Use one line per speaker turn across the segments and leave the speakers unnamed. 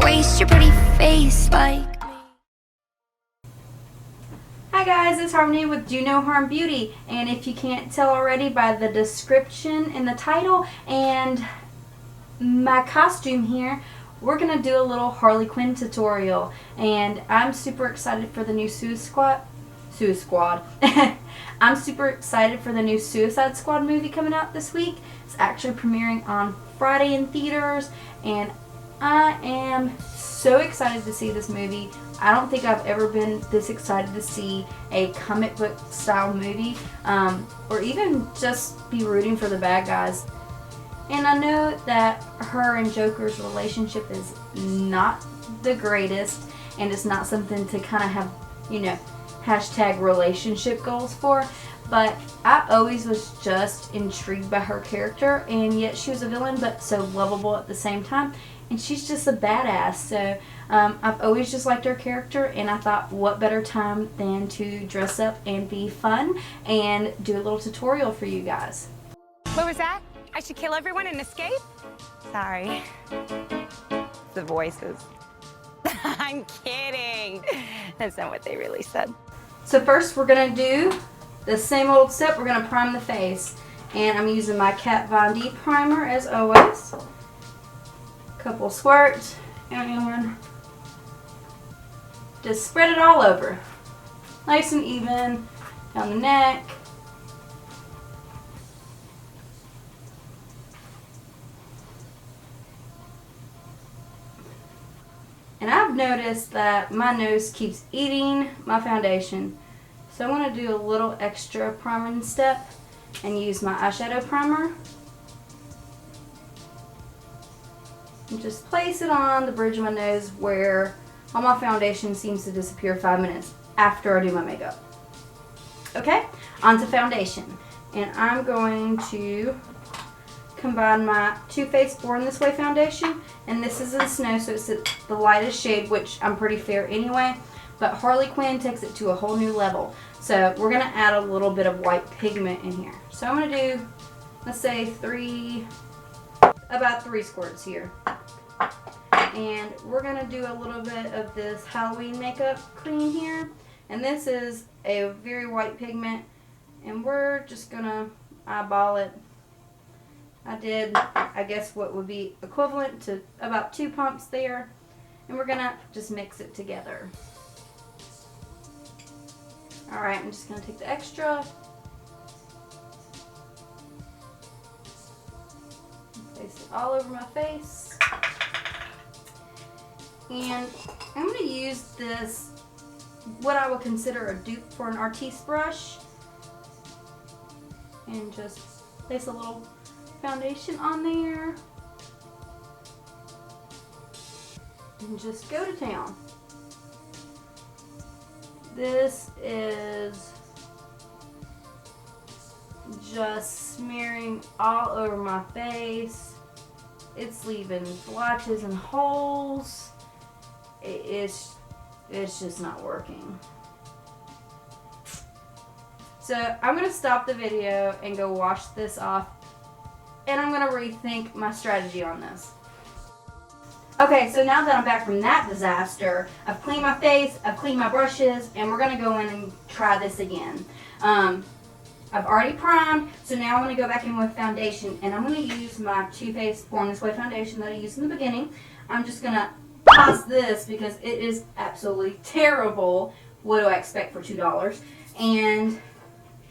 erase your pretty face like me.
Hi guys, it's Harmony with Do No Harm Beauty, and if you can't tell already by the description and the title and my costume here, we're going to do a little Harley Quinn tutorial, and I'm super excited for the new Suicide Squad. I'm super excited for the new Suicide Squad movie coming out this week. It's actually premiering on Friday in theaters, and I am so excited to see this movie. I don't think I've ever been this excited to see a comic book style movie, or even just be rooting for the bad guys. And I know that her and Joker's relationship is not the greatest, and it's not something to kind of have, you know, hashtag relationship goals for, but I always was just intrigued by her character, and yet she was a villain but so lovable at the same time, and she's just a badass. So I've always just liked her character, and I thought what better time than to dress up and be fun and do a little tutorial for you guys.
What was that? I should kill everyone and escape? Sorry. The voices. I'm kidding. That's not what they really said.
So first we're going to do the same old step. We're going to prime the face. And I'm using my Kat Von D primer as always. Couple squirts. And just spread it all over. Nice and even. Down the neck. And I've noticed that my nose keeps eating my foundation. So I want to do a little extra priming step and use my eyeshadow primer. And just place it on the bridge of my nose where all my foundation seems to disappear 5 minutes after I do my makeup. Okay, onto foundation. And I'm going to combine my Too Faced Born This Way foundation, and this is in Snow, so it's the lightest shade, which I'm pretty fair anyway, but Harley Quinn takes it to a whole new level. So we're going to add a little bit of white pigment in here. So I'm going to do, let's say about 3 squirts here. And we're going to do a little bit of this Halloween makeup cream here, and this is a very white pigment, and we're just going to eyeball it. I did, I guess, what would be equivalent to about 2 pumps there. And we're going to just mix it together. Alright, I'm just going to take the extra. Place it all over my face. And I'm going to use this, what I would consider a dupe for an artiste brush. And just place a little foundation on there and just go to town. This is just smearing all over my face. It's leaving blotches and holes. It's just not working. So I'm going to stop the video and go wash this off, and I'm going to rethink my strategy on this. Okay, so now that I'm back from that disaster, I've cleaned my face, I've cleaned my brushes, and we're going to go in and try this again. I've already primed, so now I'm going to go back in with foundation, and I'm going to use my Too Faced Born This Way foundation that I used in the beginning. I'm just going to toss this because it is absolutely terrible. What do I expect for $2? And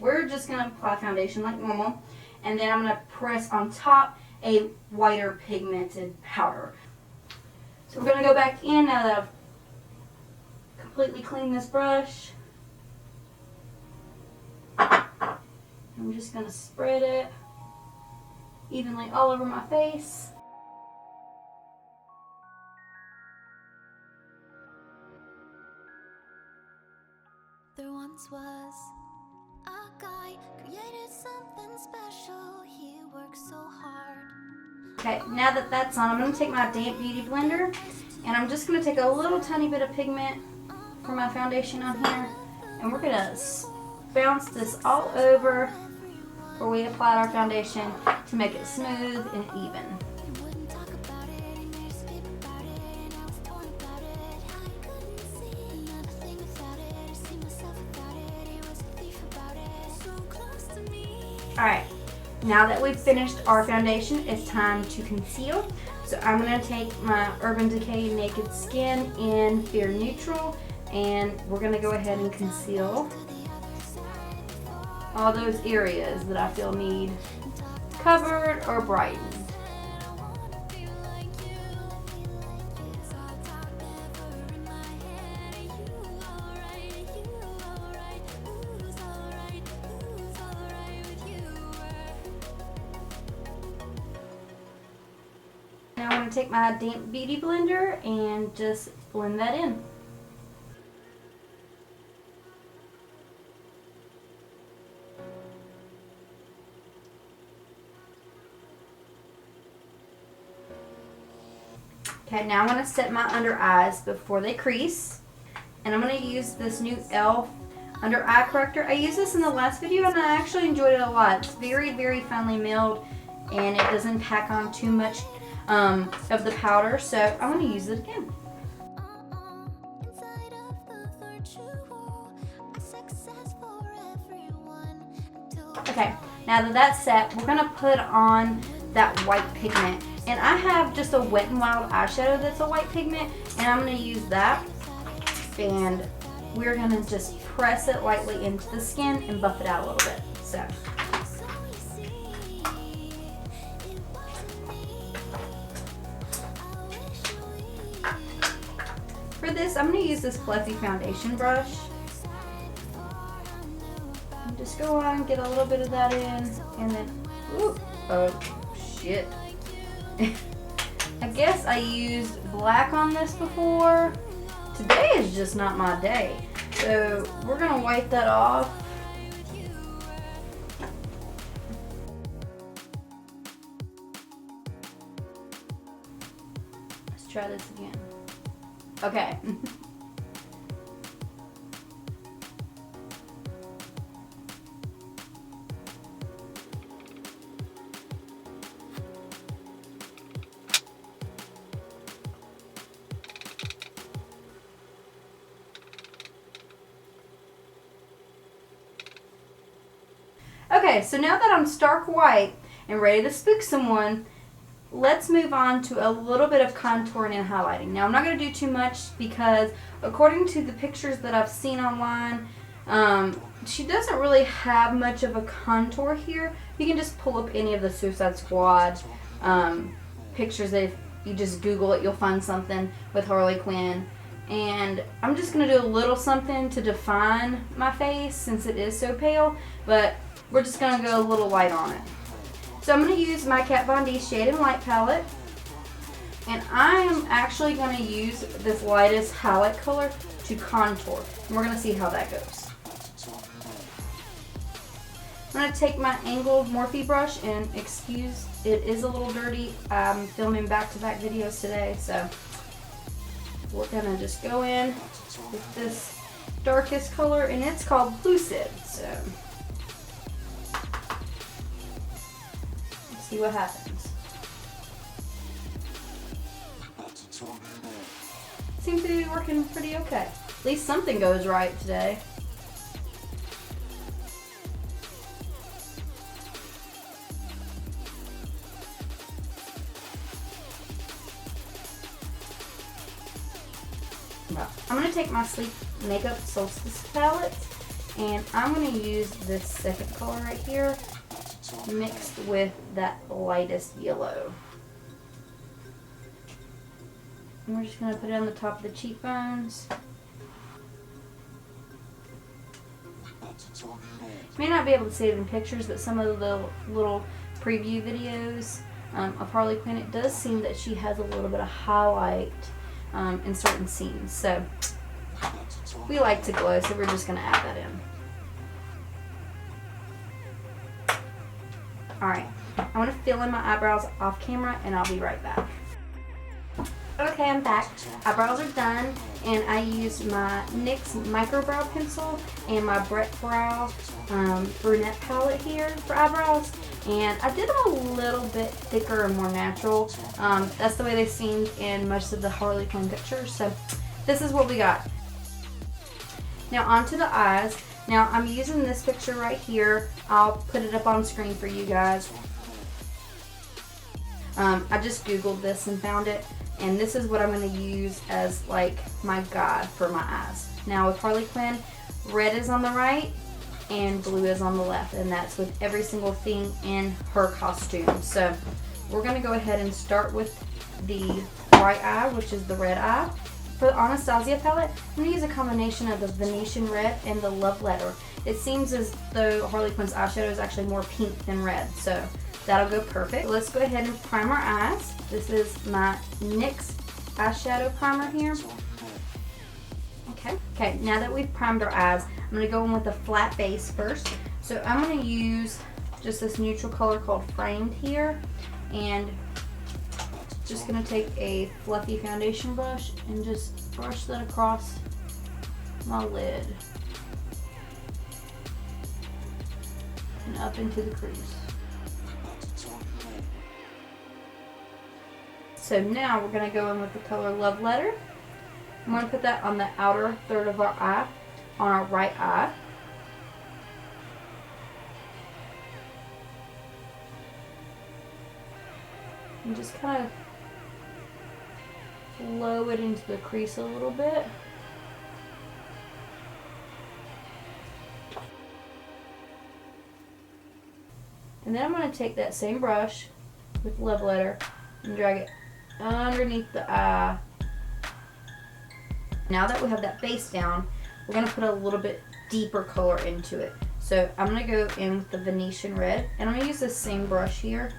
we're just going to apply foundation like normal. And then I'm going to press on top a whiter pigmented powder. So we're going to go back in now that I've completely cleaned this brush. I'm just going to spread it evenly all over my face.
There once was a guy, created something special. He worked so hard.
Okay, now that that's on, I'm going to take my damp beauty blender, and I'm just going to take a little tiny bit of pigment from my foundation on here, and we're going to bounce this all over where we applied our foundation to make it smooth and even. Alright, now that we've finished our foundation, it's time to conceal. So I'm going to take my Urban Decay Naked Skin in Fair Neutral, and we're going to go ahead and conceal all those areas that I feel need covered or brightened. Now I'm going to take my damp beauty blender and just blend that in. Okay, now I'm going to set my under eyes before they crease. And I'm going to use this new e.l.f. under eye corrector. I used this in the last video and I actually enjoyed it a lot. It's very, very finely milled and it doesn't pack on too much of the powder. So I'm going to use it again. Okay, now that that's set, we're going to put on that white pigment. And I have just a Wet n Wild eyeshadow that's a white pigment, and I'm going to use that. And we're going to just press it lightly into the skin and buff it out a little bit. So. For this, I'm going to use this fluffy foundation brush. And just go on, get a little bit of that in, and then, ooh, oh shit. I guess I used black on this before. Today is just not my day. So we're going to wipe that off. Let's try this again. Okay. Okay, so now that I'm stark white and ready to spook someone, let's move on to a little bit of contouring and highlighting. Now, I'm not going to do too much because according to the pictures that I've seen online, she doesn't really have much of a contour here. You can just pull up any of the Suicide Squad pictures. If you just Google it, you'll find something with Harley Quinn. And I'm just going to do a little something to define my face since it is so pale, but we're just going to go a little light on it. So I'm going to use my Kat Von D Shade and Light palette, and I am actually going to use this lightest highlight color to contour, and we're going to see how that goes. I'm going to take my angled Morphe brush, and excuse, it is a little dirty. I'm filming back-to-back videos today, so we're going to just go in with this darkest color, and it's called Lucid. So let's see what happens. Seems to be working pretty okay. At least something goes right today. I'm going to take my Sleep Makeup Solstice palette, and I'm going to use this second color right here mixed with that lightest yellow. And we're just going to put it on the top of the cheekbones. You may not be able to see it in pictures, but some of the little preview videos of Harley Quinn, it does seem that she has a little bit of highlight in certain scenes. So we like to glow, so we're just going to add that in. Alright, I want to fill in my eyebrows off camera, and I'll be right back. Okay, I'm back. Eyebrows are done, and I used my NYX Micro Brow Pencil and my Brett Brow Brunette Palette here for eyebrows. And I did them a little bit thicker and more natural. That's the way they seemed in most of the Harley Quinn pictures. So this is what we got. Now onto the eyes. Now I'm using this picture right here. I'll put it up on screen for you guys. I just googled this and found it, and this is what I'm going to use as like my guide for my eyes. Now with Harley Quinn, red is on the right and blue is on the left, and that's with every single thing in her costume. So we're going to go ahead and start with the right eye, which is the red eye. For the Anastasia palette, I'm going to use a combination of the Venetian red and the Love Letter. It seems as though Harley Quinn's eyeshadow is actually more pink than red, so that'll go perfect. Let's go ahead and prime our eyes. This is my NYX eyeshadow primer here. Okay, now that we've primed our eyes, I'm going to go in with a flat base first. So I'm going to use just this neutral color called Framed here, and just going to take a fluffy foundation brush and just brush that across my lid and up into the crease. So now we're going to go in with the color Love Letter. I'm going to put that on the outer third of our eye, on our right eye. And just kind of flow it into the crease a little bit. And then I'm going to take that same brush with Love Letter and drag it underneath the eye. Now that we have that base down, we're going to put a little bit deeper color into it. So I'm going to go in with the Venetian red, and I'm going to use this same brush here.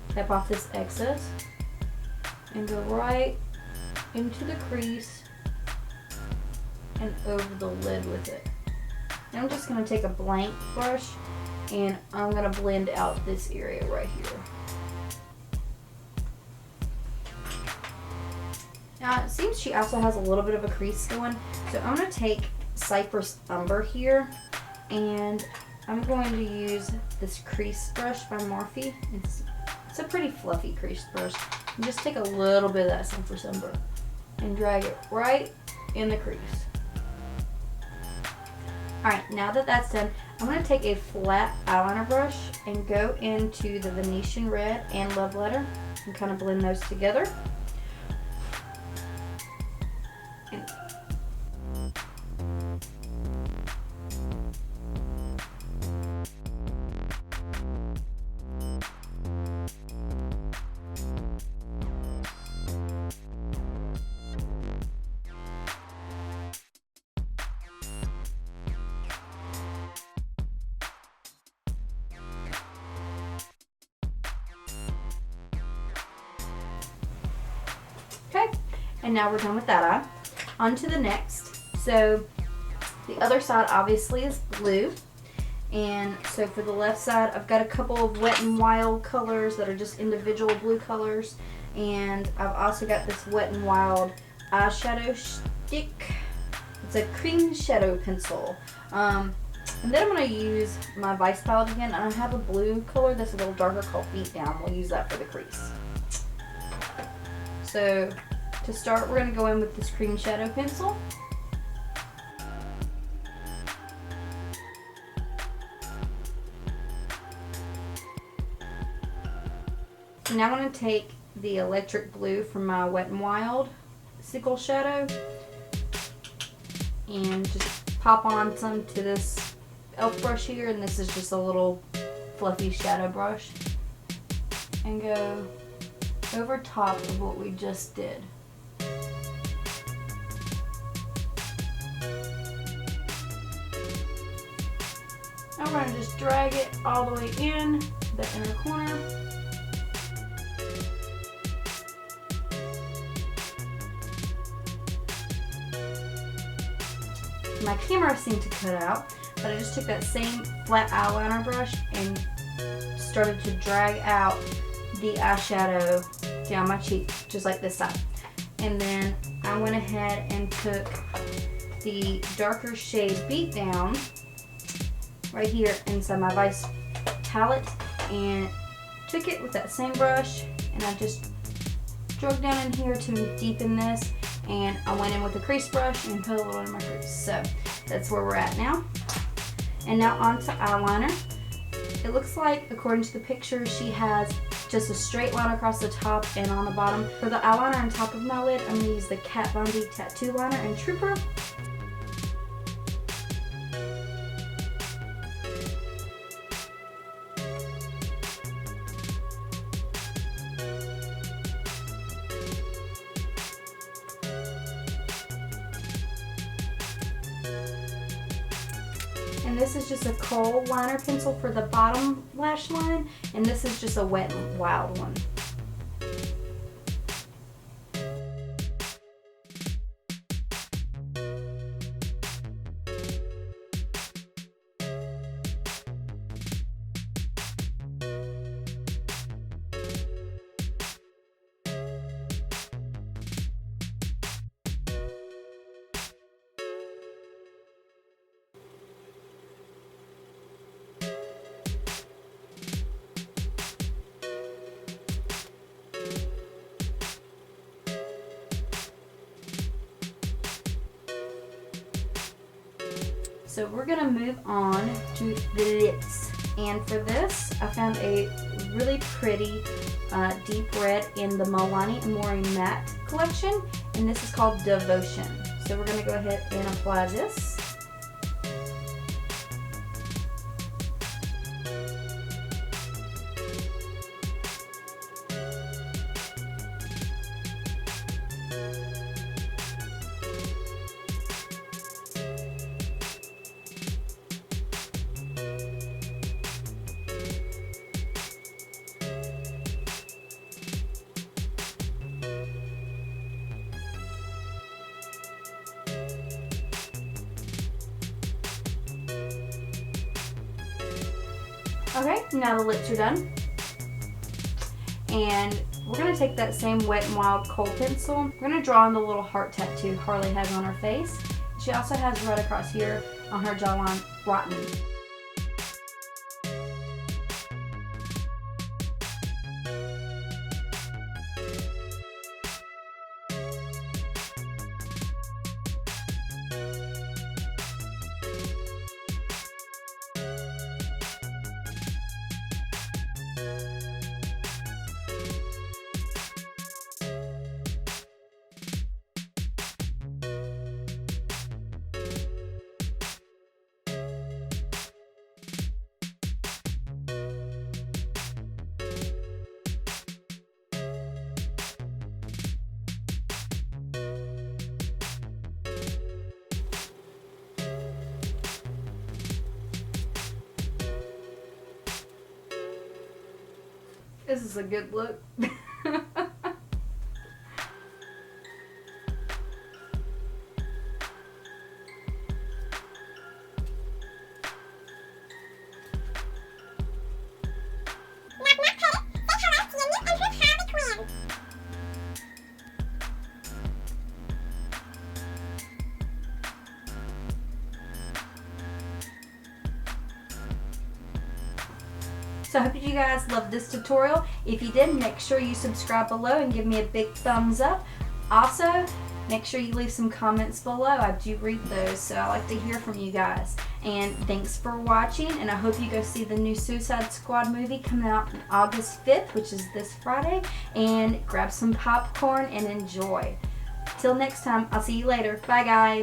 Tap off this excess and go right into the crease and over the lid with it. And I'm just going to take a blank brush and I'm going to blend out this area right here. Now it seems she also has a little bit of a crease going, so I'm going to take Cypress Umber here, and I'm going to use this crease brush by Morphe. It's a pretty fluffy crease brush. And just take a little bit of that Cypress Umber and drag it right in the crease. Alright, now that that's done, I'm going to take a flat eyeliner brush and go into the Venetian red and Love Letter and kind of blend those together. Okay, and now we're done with that eye. On to the next. So the other side obviously is blue. And so for the left side, I've got a couple of Wet n Wild colors that are just individual blue colors. And I've also got this Wet n Wild eyeshadow stick. It's a cream shadow pencil. And then I'm going to use my Vice palette again. And I have a blue color that's a little darker called Beat Down. We'll use that for the crease. So to start, we're going to go in with this cream shadow pencil. So now I'm going to take the electric blue from my Wet n Wild sickle shadow and just pop on some to this elf brush here, and this is just a little fluffy shadow brush, and go over top of what we just did. Now we're going to just drag it all the way in the inner corner. My camera seemed to cut out, but I just took that same flat eyeliner brush and started to drag out the eyeshadow down my cheek, just like this side. And then I went ahead and took the darker shade Beat Down right here inside my Vice palette and took it with that same brush, and I just drug down in here to deepen this, and I went in with a crease brush and put a little in my crease. So that's where we're at now. And now on to eyeliner. It looks like, according to the picture, she has just a straight line across the top and on the bottom. For the eyeliner on top of my lid, I'm going to use the Kat Von D Tattoo Liner in Trooper. And this is just a kohl liner pencil for the bottom lash line, and this is just a Wet n Wild one. So we're gonna move on to the lips. And for this, I found a really pretty deep red in the Milani Amore Matte collection. And this is called Devotion. So we're gonna go ahead and apply this. Okay, now the lips are done. And we're going to take that same Wet n Wild kohl pencil. We're going to draw on the little heart tattoo Harley has on her face. She also has right across here on her jawline, Rotten. This is a good look. So I hope you guys loved this tutorial. If you did, make sure you subscribe below and give me a big thumbs up. Also, make sure you leave some comments below. I do read those, so I like to hear from you guys. And thanks for watching, and I hope you go see the new Suicide Squad movie coming out on August 5th, which is this Friday, and grab some popcorn and enjoy. Till next time, I'll see you later. Bye guys.